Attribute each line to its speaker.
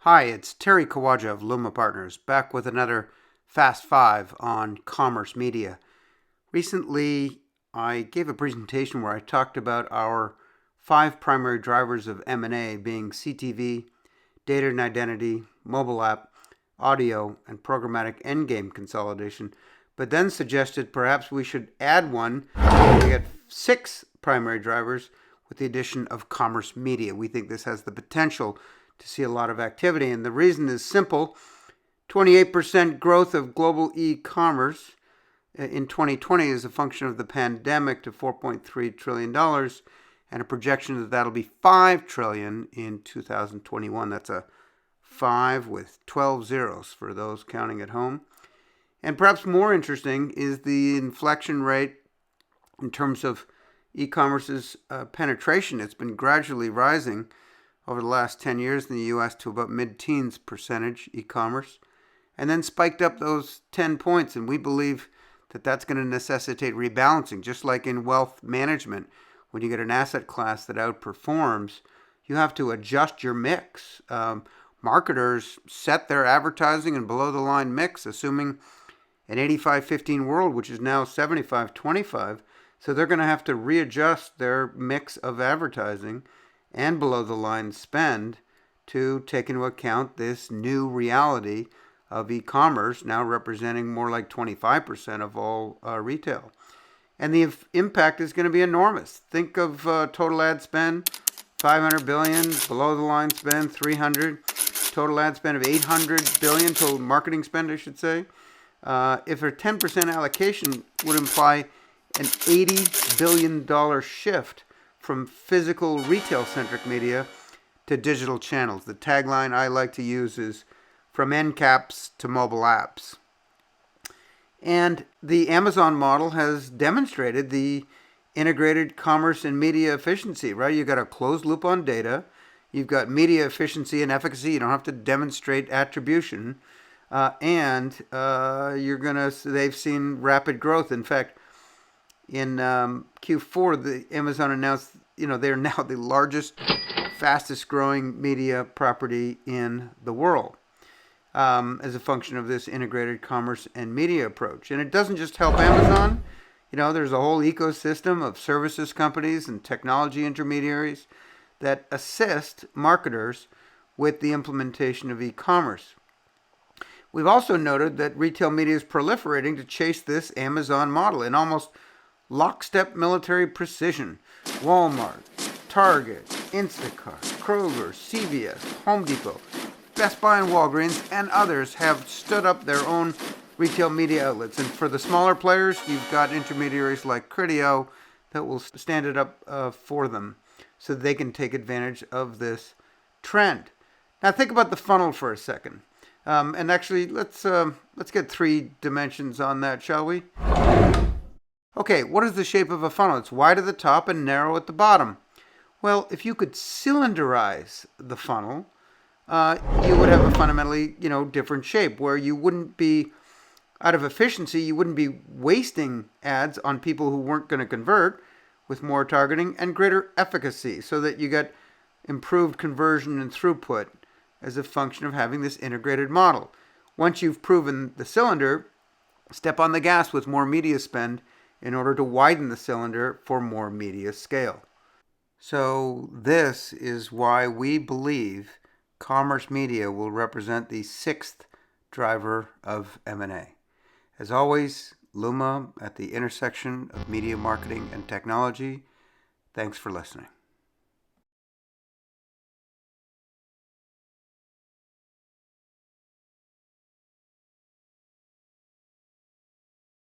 Speaker 1: Hi, it's Terry Kawaja of LUMA Partners, back with another Fast 5 on commerce media. Recently, I gave a presentation where I talked about our 5 primary drivers of M&A being CTV, data and identity, mobile app, audio, and programmatic endgame consolidation, but then suggested perhaps we should add one to get 6 primary drivers with the addition of commerce media. We think this has the potential to see a lot of activity, and the reason is simple. 28% growth of global e-commerce in 2020 is a function of the pandemic to $4.3 trillion, and a projection that that'll be $5 trillion in 2021. That's a 5 with 12 zeros for those counting at home. And perhaps more interesting is the inflection rate in terms of e-commerce's penetration. It's been gradually rising over the last 10 years in the U.S. to about mid-teens percentage e-commerce, and then spiked up those 10 points. And we believe that that's going to necessitate rebalancing, just like in wealth management. When you get an asset class that outperforms, you have to adjust your mix. Marketers set their advertising and below-the-line mix, assuming an 85-15 world, which is now 75-25. So they're going to have to readjust their mix of advertising and below-the-line spend to take into account this new reality of e-commerce, now representing more like 25% of all retail. And the impact is going to be enormous. Think of total ad spend, $500 billion, below-the-line spend, $300, total ad spend of $800 billion, total marketing spend, I should say. If a 10% allocation would imply an $80 billion shift from physical retail-centric media to digital channels. The tagline I like to use is from end caps to mobile apps. And the Amazon model has demonstrated the integrated commerce and media efficiency, right? You've got a closed loop on data. You've got media efficiency and efficacy. You don't have to demonstrate attribution. And they've seen rapid growth. In fact, in Q4, Amazon announced, they're now the largest, fastest growing media property in the world as a function of this integrated commerce and media approach. And it doesn't just help Amazon. There's a whole ecosystem of services companies and technology intermediaries that assist marketers with the implementation of e-commerce. We've also noted that retail media is proliferating to chase this Amazon model in almost lockstep military precision. Walmart, Target, Instacart, Kroger, CVS, Home Depot, Best Buy and Walgreens, and others have stood up their own retail media outlets. And for the smaller players, you've got intermediaries like Criteo that will stand it up for them so they can take advantage of this trend. Now think about the funnel for a second. And actually, let's get 3 dimensions on that, shall we? Okay, what is the shape of a funnel? It's wide at the top and narrow at the bottom. Well, if you could cylinderize the funnel, you would have a fundamentally, different shape where you wouldn't be, out of efficiency, you wouldn't be wasting ads on people who weren't going to convert with more targeting, and greater efficacy so that you get improved conversion and throughput as a function of having this integrated model. Once you've proven the cylinder, step on the gas with more media spend in order to widen the cylinder for more media scale. So this is why we believe commerce media will represent the 6th driver of M&A. As always, LUMA at the intersection of media marketing and technology. Thanks for listening.